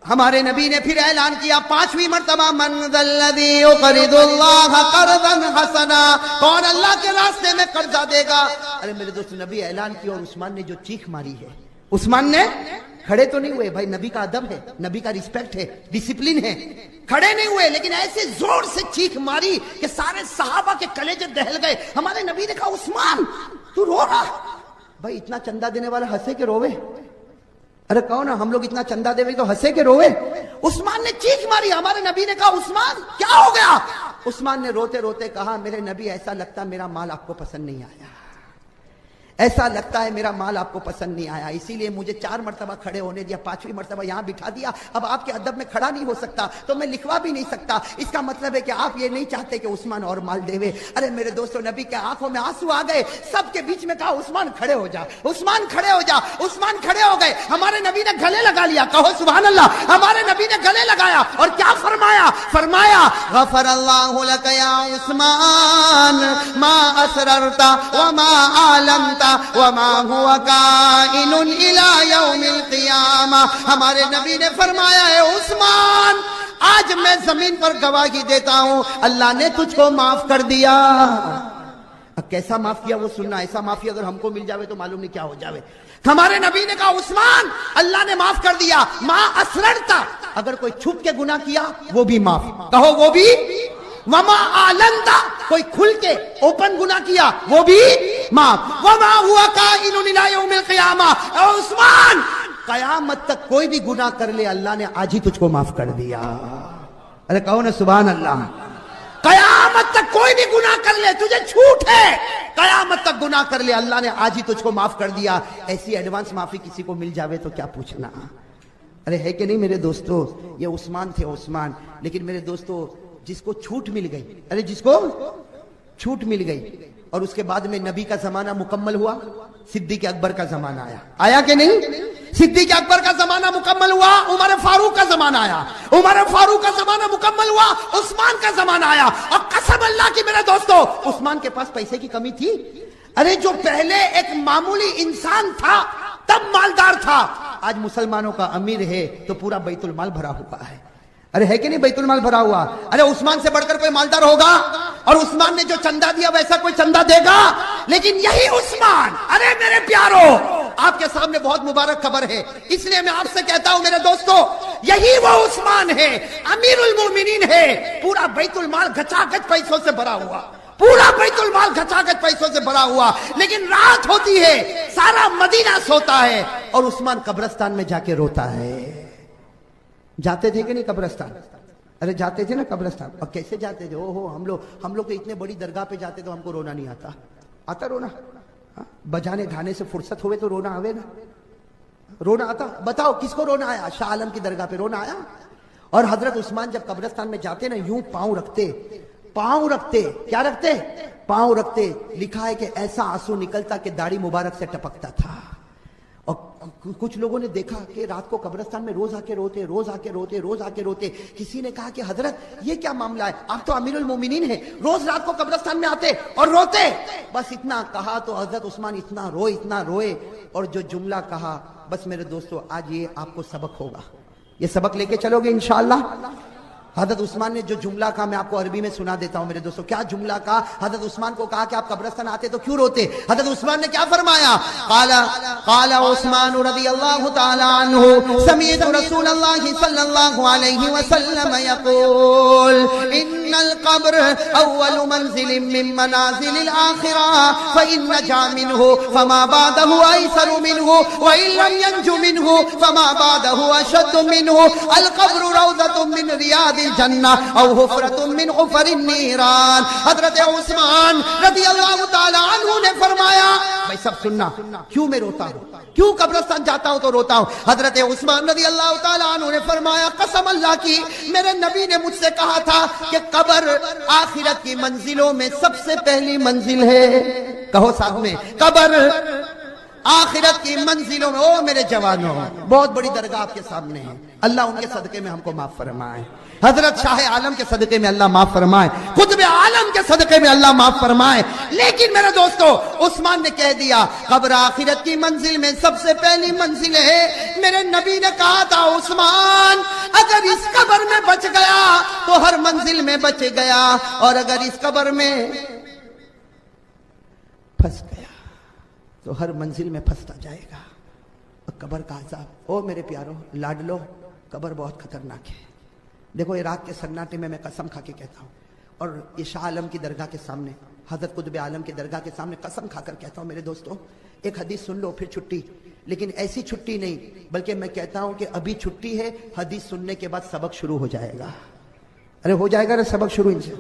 ہمارے نبی نے پھر اعلان کیا 5ویں مرتبہ من ذا الذی یقرض اللہ قرضا حسنا، کون اللہ کے راستے میں قرضہ دے گا. ارے میرے دوست نبی اعلان کیا اور عثمان نے جو چیخ ماری ہے. عثمان نے کھڑے تو نہیں ہوئے بھائی، نبی کا ادب ہے، نبی کا ریسپیکٹ ہے، ڈسپلن ہے. کھڑے نہیں ہوئے لیکن ایسے زور سے چیخ ماری کہ سارے صحابہ کے کلیجے دہل گئے. ہمارے نبی نے کہا عثمان تو رو رہا. بھائی اتنا چندہ دینے والا ہنسے کے روے؟ ارے کون ہم لوگ اتنا چندہ دے تو ہنسے کے روے؟ عثمان نے چیخ ماری. ہمارے نبی نے کہا عثمان کیا ہو گیا؟ عثمان نے روتے روتے کہا میرے نبی ایسا لگتا میرا مال آپ کو پسند نہیں آیا، ایسا لگتا ہے میرا مال آپ کو پسند نہیں آیا، اسی لیے مجھے 4 مرتبہ کھڑے ہونے دیا، 5ویں مرتبہ یہاں بٹھا دیا. اب آپ کے ادب میں کھڑا نہیں ہو سکتا تو میں لکھوا بھی نہیں سکتا. اس کا مطلب ہے کہ آپ یہ نہیں چاہتے کہ عثمان اور مال دے. ارے میرے دوستو نبی کے آنکھوں میں آنسو آ گئے. سب کے بیچ میں کہا عثمان کھڑے ہو جا، عثمان کھڑے ہو جا. عثمان کھڑے ہو گئے. ہمارے نبی نے گلے لگا لیا. کہو سبحان اللہ. ہمارے نبی نے گلے لگایا اور کیا فرمایا؟ فرمایا غفر اللہ لک یا عثمان ما اسررت وما اعلنت وما هو کائن الی یوم القیامہ. ہمارے نبی نے فرمایا ہے عثمان آج میں زمین پر گواہی دیتا ہوں اللہ نے تجھ کو معاف کر دیا. اب کیسا معاف کیا وہ سننا. ایسا معافی اگر ہم کو مل جاوے تو معلوم نہیں کیا ہو جاوے. ہمارے نبی نے کہا عثمان اللہ نے معاف کر دیا. ما اسررتا، اگر کوئی چھپ کے گناہ کیا وہ بھی معاف. کہو وہ بھی. وما اعلنتا، کوئی کھل کے اوپن گناہ کیا وہ بھی معاف. وما ہوا کائن الی یوم القیامہ. اے عثمان قیامت تک کوئی بھی گناہ کر لے اللہ نے آج ہی تجھ کو معاف کر دیا. ارے کہو نا سبحان اللہ. قیامت تک کوئی بھی گناہ کر لے، تجھے چھوٹ ہے، قیامت تک گناہ کر لے اللہ نے آج ہی تجھ کو معاف کر دیا. ایسی ایڈوانس معافی کسی کو مل جاوے تو کیا پوچھنا. ارے ہے کہ نہیں میرے دوستو؟ یہ عثمان تھے عثمان. لیکن میرے دوستو جس کو چھوٹ مل گئی، ارے جس کو چھوٹ مل گئی اور اس کے بعد میں نبی کا زمانہ مکمل ہوا، صدیق اکبر کا زمانہ آیا. آیا کہ نہیں؟ صدیق اکبر کا زمانہ مکمل ہوا. عمر فاروق کا زمانہ آیا. عمر فاروق کا زمانہ مکمل ہوا. عثمان کا زمانہ آیا. اور قسم اللہ کی میرے دوستو عثمان کے پاس پیسے کی کمی تھی؟ ارے جو پہلے ایک معمولی انسان تھا تب مالدار تھا، آج مسلمانوں کا امیر ہے تو پورا بیت المال بھرا ہوا ہے. ارے ہے کہ نہیں بیت المال بھرا ہوا؟ ارے عثمان سے بڑھ کر کوئی مالدار ہوگا؟ اور عثمان نے جو چندہ دیا ویسا کوئی چندہ دے گا؟ لیکن یہی عثمان، ارے میرے پیارو آپ کے سامنے بہت مبارک خبر ہے، اس لیے میں آپ سے کہتا ہوں میرے دوستو یہی وہ عثمان ہے، امیر المومنین ہے. پورا بیت المال گچا گچ پیسوں سے بھرا ہوا، پورا بیت المال گچا گچ پیسوں سے بھرا ہوا. لیکن رات ہوتی ہے سارا مدینہ سوتا ہے اور عثمان قبرستان میں جا کے روتا ہے. جاتے تھے کہ نہیں قبرستان؟ ارے جاتے تھے نا قبرستان. اور کیسے جاتے تھے؟ ہم لوگ تو اتنے بڑی درگاہ پہ جاتے تو ہم کو رونا نہیں آتا. آتا رونا؟ بجانے گانے سے فرصت ہوئے تو رونا آوے نا. رونا آتا؟ بتاؤ کس کو رونا آیا؟ شاہ عالم کی درگاہ پہ رونا آیا؟ اور حضرت عثمان جب قبرستان میں جاتے نا یوں پاؤں رکھتے. کیا رکھتے؟ پاؤں رکھتے. لکھا ہے کہ ایسا آنسو نکلتا کہ داڑھی مبارک سے ٹپکتا تھا. اور کچھ لوگوں نے دیکھا کہ رات کو قبرستان میں روز آ کے روتے. کسی نے کہا کہ حضرت یہ کیا معاملہ ہے؟ آپ تو امیر المومنین ہیں، روز رات کو قبرستان میں آتے اور روتے. بس اتنا کہا تو حضرت عثمان اتنا روئے اور جو جملہ کہا، بس میرے دوستو آج یہ آپ کو سبق ہوگا. یہ سبق لے کے چلو گے انشاءاللہ؟ حضرت عثمان نے جو جملہ کہا میں آپ کو عربی میں سنا دیتا ہوں میرے دوستوں. کیا جملہ کہا؟ حضرت عثمان کو کہا کہ آپ قبرستان آتے تو کیوں روتے؟ حضرت عثمان نے کیا فرمایا؟ قال عثمان رضی اللہ تعالی عنہ سمعت رسول اللہ صلی اللہ علیہ وسلم یقول ان القبر اول منزل من منازل الاخرہ فإن نجا منه فما بعده ایسر منه وإن لم ينج منه فما بعده اشد منه القبر روضة من ریاض الجنہ او حفرۃ من حفر النیران. حضرت عثمان رضی اللہ تعالی عنہ نے فرمایا، بھائی سب سننا، کیوں میں روتا ہوں، کیوں قبرستان جاتا ہوں تو روتا ہوں؟ حضرت عثمان رضی اللہ تعالی عنہ نے فرمایا، قسم اللہ کی میرے نبی نے مجھ سے کہا تھا کہ قبر آخرت کی منزلوں میں سب سے پہلی منزل ہے. کہو ساتھ میں، قبر آخرت کی منزلوں میں. او میرے جوانوں، بہت بڑی درگاہ آپ کے سامنے ہے. اللہ ان کے صدقے میں ہم کو معاف فرمائے. حضرت شاہ عالم کے صدقے میں اللہ معاف فرمائے. قطب عالم کے صدقے میں اللہ معاف فرمائے. لیکن میرے دوستو، عثمان نے کہہ دیا قبر آخرت کی منزل میں سب سے پہلی منزل ہے. میرے نبی نے کہا تھا، عثمان اگر اس قبر میں بچ گیا تو ہر منزل میں بچ گیا، اور اگر اس قبر میں پھنس گیا تو ہر منزل میں پھنستا جائے گا. قبر کا عذاب، او میرے پیاروں لاڈلو، قبر بہت خطرناک ہے. دیکھو یہ رات کے سناٹے میں قسم کھا کے کہتا ہوں، اور یہ شاہ عالم کی درگاہ کے سامنے، حضرت قطب عالم کی درگاہ کے سامنے قسم کھا کر کہتا ہوں میرے دوستوں، ایک حدیث سن لو پھر چھٹی. لیکن ایسی چھٹی نہیں، بلکہ میں کہتا ہوں کہ ابھی چھٹی ہے، حدیث سننے کے بعد سبق شروع ہو جائے گا. ارے ہو جائے گا نا سبق شروع ان سے.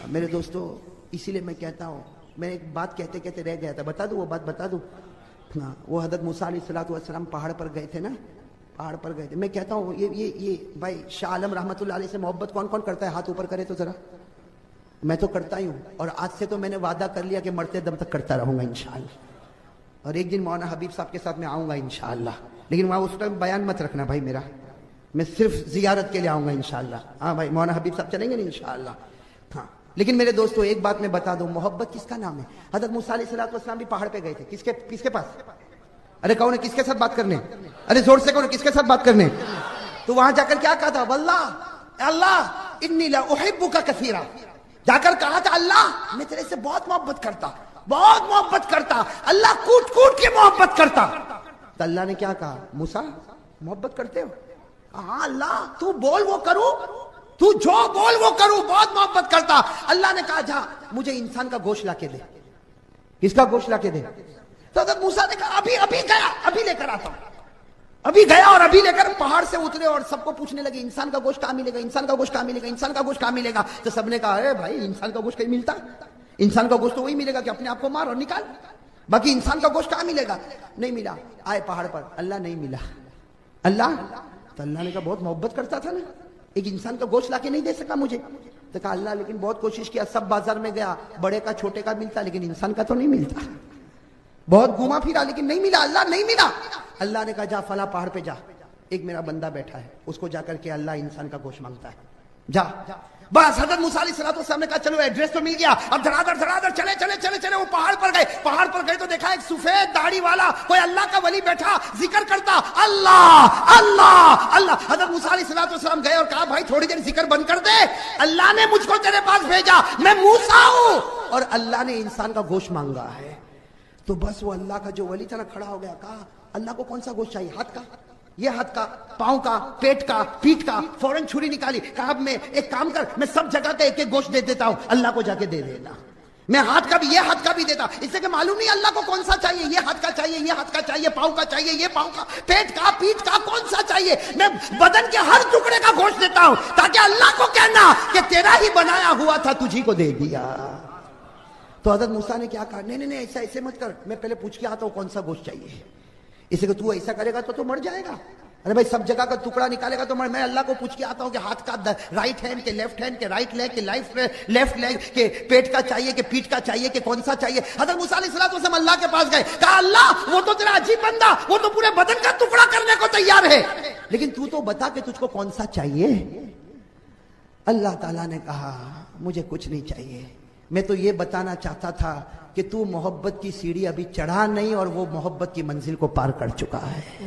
میرے دوستو، اسی لیے میں کہتا ہوں، میں ایک بات کہتے کہتے رہ گیا تھا، بتا دوں وہ بات، بتا دوں. وہ حضرت موسیٰ علیہ السلام پہاڑ پر گئے تھے نا، پہاڑ پر گئے تھے. میں کہتا ہوں یہ بھائی شاہ عالم رحمت اللہ علیہ سے محبت کون کون کرتا ہے؟ ہاتھ اوپر کرے تو ذرا. میں تو کرتا ہی ہوں، اور آج سے تو میں نے وعدہ کر لیا کہ مرتے دم تک کرتا رہوں گا انشاءاللہ. اور ایک دن مولانا حبیب صاحب کے ساتھ میں آؤں گا انشاءاللہ. لیکن وہاں اس ٹائم بیان مت رکھنا بھائی میرا، میں صرف زیارت کے لیے آؤں گا انشاءاللہ. ہاں بھائی مولانا حبیب صاحب چلیں گے نا انشاءاللہ. ہاں لیکن میرے دوستو ایک بات میں بتا دوں، محبت کس کا نام ہے؟ حضرت موسیٰ علیہ السلام بھی پہاڑ پہ گئے تھے. کس کے پاس؟ ارے کون ہے؟ کس کے ساتھ بات کرنے؟ ارے زور سے کون ہے؟ کس کے ساتھ بات کرنے؟ تو وہاں جا کر کیا کہا تھا؟ واللہ اللہ انی لا احبک کثیرا. جا کر کہا تھا اللہ میں تیرے سے بہت محبت کرتا، بہت محبت کرتا، اللہ کوٹ کوٹ کے محبت کرتا. تو اللہ نے کیا کہا؟ موسیٰ محبت کرتے ہو؟ ہاں اللہ تو بول وہ کروں، تو جو بول وہ کروں، بہت محبت کرتا. اللہ نے کہا جا مجھے انسان کا گوشت لا کے دے. کس کا گوشت لا کے دے؟ تو حضرت موسیٰ نے کہا ابھی گیا، ابھی لے کر آتا ہوں. ابھی گیا اور ابھی لے کر پہاڑ سے اترے اور سب کو پوچھنے لگے انسان کا گوشت کہاں ملے گا، انسان کا گوشت کہاں ملے گا، انسان کا گوشت کہاں ملے گا. تو سب نے کہا ارے بھائی انسان کا گوشت کہیں ملتا؟ انسان کا گوشت تو وہی ملے گا کہ اپنے آپ کو مار اور نکال، باقی انسان کا گوشت کہاں ملے گا؟ نہیں ملا. آئے پہاڑ پر، اللہ نہیں ملا. اللہ تو اللہ نے کہا بہت محبت کرتا تھا نا، ایک انسان کا گوشت لا کے نہیں دے سکا مجھے. تو کہا اللہ لیکن بہت کوشش کیا، سب بازار میں گیا، بڑے کا چھوٹے کا ملتا لیکن انسان کا تو نہیں ملتا. بہت گھوما پھرا لیکن نہیں ملا، اللہ نہیں ملا. اللہ نے کہا جا فلاں پہاڑ پہ جا، ایک میرا بندہ بیٹھا ہے، اس کو جا کر کے اللہ انسان کا گوشت مانگتا ہے، جا. بس حضرت موسیٰ علیہ السلام نے کہا چلو ایڈریس تو مل گیا، اب دھڑا دھڑ چلے وہ پہاڑ پر گئے. پہاڑ پر گئے تو دیکھا ایک سفید داڑھی والا کوئی اللہ کا ولی بیٹھا ذکر کرتا، اللہ اللہ اللہ. حضرت موسیٰ علیہ السلام گئے اور کہا بھائی تھوڑی دیر ذکر بند کر دے، اللہ نے مجھ کو تیرے پاس بھیجا، میں موسیٰ ہوں اور اللہ نے انسان کا گوشت مانگا ہے. تو بس وہ اللہ کا جو ولی تھا نا کھڑا ہو گیا، کہا اللہ کو کون سا گوشت چاہیے؟ ہاتھ کا، یہ ہاتھ کا، پاؤں کا، پیٹ کا، پیٹھ کا. فوراً چھری نکالی، کہا اب میں ایک کام کر، میں سب جگہ کا ایک ایک گوشت دے دیتا ہوں، اللہ کو جا کے دے دینا. میں ہاتھ کا بھی، یہ ہاتھ کا بھی دیتا، اس سے کہ معلوم نہیں اللہ کو کون سا چاہیے، یہ ہاتھ کا چاہیے، یہ ہاتھ کا چاہیے، پاؤں کا چاہیے، یہ پاؤں کا، پیٹ کا، پیٹھ کا، کون سا چاہیے. میں بدن کے ہر ٹکڑے کا گوشت دیتا ہوں تاکہ اللہ کو کہنا کہ تیرا ہی بنایا ہوا تھا، تجھی کو دے دیا. تو حضرت موسیٰ نے کیا کہا، نہیں ایسے مت کر، میں پہلے پوچھ کے آتا ہوں کون سا گوشت چاہیے. اسے کہ تو ایسا کرے گا تو مر جائے گا. ارے بھائی سب جگہ کا ٹکڑا نکالے گا تو میں اللہ کو پوچھ کے آتا ہوں کہ ہاتھ کا رائٹ ہینڈ کے لیفٹ ہینڈ کے رائٹ لیگ کے لیفٹ لیگ کے پیٹ کا چاہیے کہ پیٹھ کا چاہیے کہ کون سا چاہیے. حضرت موسیٰ علیہ السلام اللہ کے پاس گئے، کہا اللہ وہ تو تیرا عجیب بندہ، وہ تو پورے بدن کا ٹکڑا کرنے کو تیار ہے، لیکن تو بتا کہ تجھ کو کون سا چاہیے. اللہ تعالیٰ نے کہا مجھے کچھ نہیں چاہیے، میں تو یہ بتانا چاہتا تھا کہ تو محبت کی سیڑھی ابھی چڑھا نہیں اور وہ محبت کی منزل کو پار کر چکا ہے.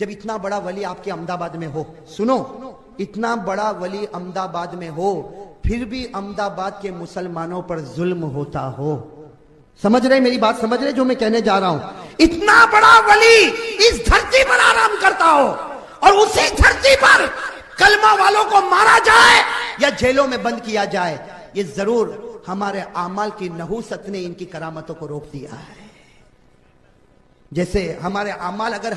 جب اتنا بڑا ولی آپ کے احمد آباد میں ہو، سنو، اتنا بڑا ولی احمد آباد میں ہو پھر بھی احمد آباد کے مسلمانوں پر ظلم ہوتا ہو، سمجھ رہے میری بات، سمجھ رہے جو میں کہنے جا رہا ہوں؟ اتنا بڑا ولی اس دھرتی پر آرام کرتا ہو اور اسی دھرتی پر کلمہ والوں کو مارا جائے یا جیلوں میں بند کیا جائے، یہ ضرور ہمارے اعمال کی نحوست نے ان کی کرامتوں کو روک دیا ہے۔ جیسے ہمارے اعمال اگر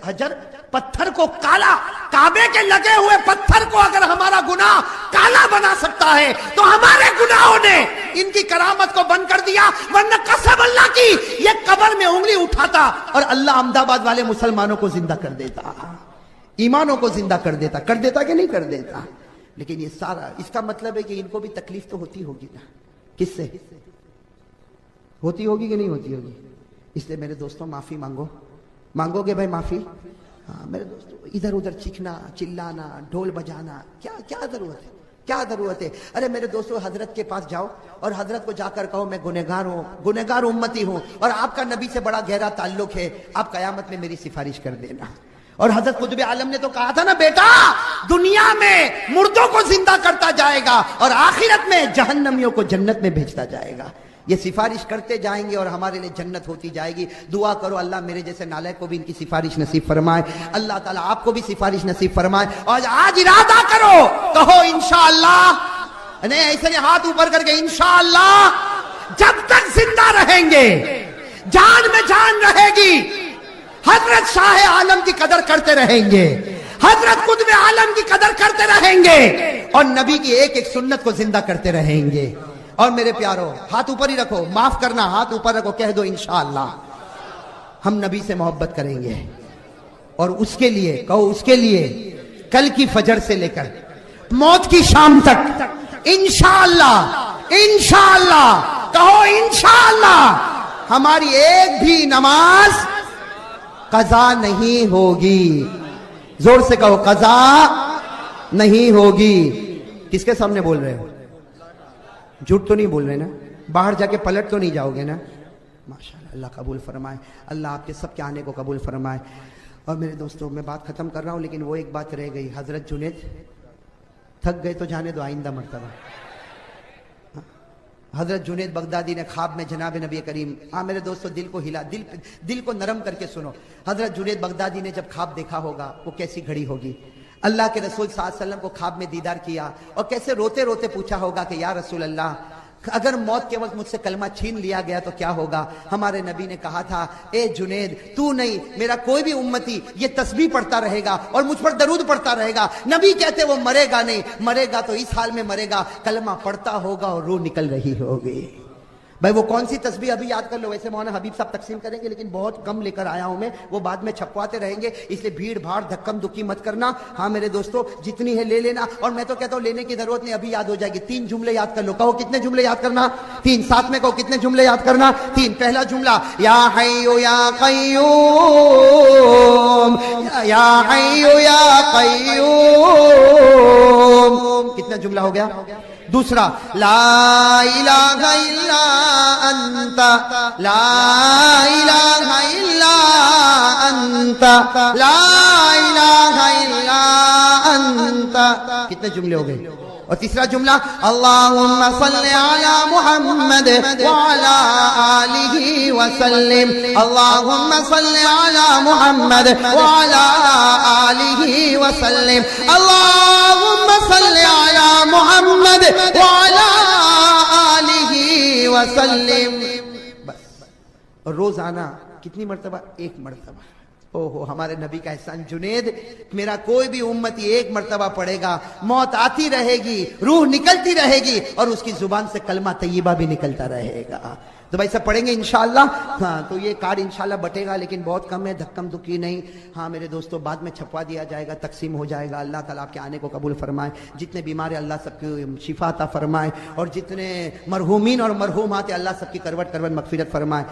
حجر پتھر کو کالا، کعبے کے لگے ہوئے پتھر کو اگر ہمارا گناہ کالا بنا سکتا ہے تو ہمارے گناہوں نے ان کی کرامت کو بند کر دیا، ورنہ قسم اللہ کی یہ قبر میں انگلی اٹھاتا اور اللہ احمد آباد والے مسلمانوں کو زندہ کر دیتا، ایمانوں کو زندہ کر دیتا کہ نہیں کر دیتا؟ لیکن یہ سارا اس کا مطلب ہے کہ ان کو بھی تکلیف تو ہوتی ہوگی نا، کس سے ہوتی ہوگی کہ نہیں ہوتی ہوگی؟ اس لیے میرے دوستوں معافی مانگو گے بھائی معافی؟ ہاں میرے دوستوں، ادھر ادھر چیخنا، چلانا، ڈھول بجانا کیا ضرورت ہے؟ کیا ضرورت ہے؟ ارے میرے دوستوں، حضرت کے پاس جاؤ اور حضرت کو جا کر کہو میں گنہگار امتی ہوں اور آپ کا نبی سے بڑا گہرا تعلق ہے، آپ قیامت میں میری سفارش کر دینا۔ اور حضرت قطب عالم نے تو کہا تھا نا، بیٹا دنیا میں مردوں کو زندہ کرتا جائے گا اور آخرت میں جہنمیوں کو جنت میں بھیجتا جائے گا۔ یہ سفارش کرتے جائیں گے اور ہمارے لیے جنت ہوتی جائے گی۔ دعا کرو اللہ میرے جیسے نالائق کو بھی ان کی سفارش نصیب فرمائے، اللہ تعالیٰ آپ کو بھی سفارش نصیب فرمائے۔ اور آج ارادہ کرو، کہو انشاءاللہ، نہیں ایسے نہیں، ہاتھ اوپر کر کے انشاءاللہ جب تک زندہ رہیں گے، جان میں جان رہے گی، حضرت شاہ عالم کی قدر کرتے رہیں گے، حضرت قطب عالم کی قدر کرتے رہیں گے اور نبی کی ایک ایک سنت کو زندہ کرتے رہیں گے۔ اور میرے پیارو، ہاتھ اوپر ہی رکھو، معاف کرنا، ہاتھ اوپر رکھو، کہہ دو انشاءاللہ ہم نبی سے محبت کریں گے اور اس کے لیے کہو، اس کے لیے کل کی فجر سے لے کر موت کی شام تک انشاءاللہ کہو انشاءاللہ ہماری ایک بھی نماز قضا نہیں ہوگی۔ زور سے کہو، قضا نہیں ہوگی۔ کس کے سامنے بول رہے ہو؟ جھوٹ تو نہیں بول رہے نا؟ باہر جا کے پلٹ تو نہیں جاؤ گے نا؟ ماشاءاللہ، اللہ قبول فرمائے، اللہ آپ کے سب کے آنے کو قبول فرمائے۔ اور میرے دوستوں، میں بات ختم کر رہا ہوں لیکن وہ ایک بات رہ گئی، حضرت جنید تھک گئے تو جانے دو آئندہ مرتبہ۔ حضرت جنید بغدادی نے خواب میں جناب نبی کریم، ہاں میرے دوستو دل کو ہلا، دل کو نرم کر کے سنو، حضرت جنید بغدادی نے جب خواب دیکھا ہوگا وہ کیسی گھڑی ہوگی؟ اللہ کے رسول صلی اللہ علیہ وسلم کو خواب میں دیدار کیا اور کیسے روتے روتے پوچھا ہوگا کہ یا رسول اللہ اگر موت کے وقت مجھ سے کلمہ چھین لیا گیا تو کیا ہوگا؟ ہمارے نبی نے کہا تھا، اے جنید تو نہیں، میرا کوئی بھی امتی یہ تسبیح پڑھتا رہے گا اور مجھ پر درود پڑھتا رہے گا۔ نبی کہتے وہ مرے گا نہیں، مرے گا تو اس حال میں مرے گا، کلمہ پڑھتا ہوگا اور روح نکل رہی ہوگی۔ بھائی وہ کون سی تسبیح ابھی یاد کر لو، ویسے مولانا حبیب صاحب تقسیم کریں گے لیکن بہت کم لے کر آیا ہوں میں، وہ بعد میں چھپواتے رہیں گے، اس لیے بھیڑ بھاڑ دھکم دھکی مت کرنا۔ ہاں میرے دوستو جتنی ہے لے لینا، اور میں تو کہتا ہوں لینے کی ضرورت نہیں، ابھی یاد ہو جائے گی۔ 3 جملے یاد کر لو، کہو کتنے جملے یاد کرنا؟ 3، ساتھ میں کہو کتنے جملے یاد کرنا؟ 3۔ پہلا جملہ یا حیو یا قیوم، یا حیو یا قیوم، کتنا جملہ ہو گیا؟ دوسرا لا الہ الا انت، لا الہ الا انت، لا الہ الا انت، کتنے جملے ہو گئے؟ اور تیسرا جملہ اللہم صل علی محمد وعلی آلہ وسلم، اللہم صل علی محمد وعلی آلہ وسلم، اللہم صل علی محمد وعلی آلہ وسلم۔ بس۔ اور روزانہ کتنی مرتبہ؟ 1 مرتبہ۔ اوہو ہمارے نبی کا احسان، جنید میرا کوئی بھی امتی 1 مرتبہ پڑھے گا، موت آتی رہے گی، روح نکلتی رہے گی اور اس کی زبان سے کلمہ طیبہ بھی نکلتا رہے گا۔ تو بھائی سب پڑھیں گے انشاءاللہ؟ ہاں تو یہ کارڈ انشاءاللہ بٹے گا لیکن بہت کم ہے، دھکم دھکی نہیں۔ ہاں میرے دوستو بعد میں چھپوا دیا جائے گا، تقسیم ہو جائے گا۔ اللہ تعالیٰ آپ کے آنے کو قبول فرمائے، جتنے بیمار ہیں اللہ سب کی شفا عطا فرمائے، اور جتنے مرحومین اور مرحومات ہیں اللہ سب کی کروٹ مغفرت فرمائے۔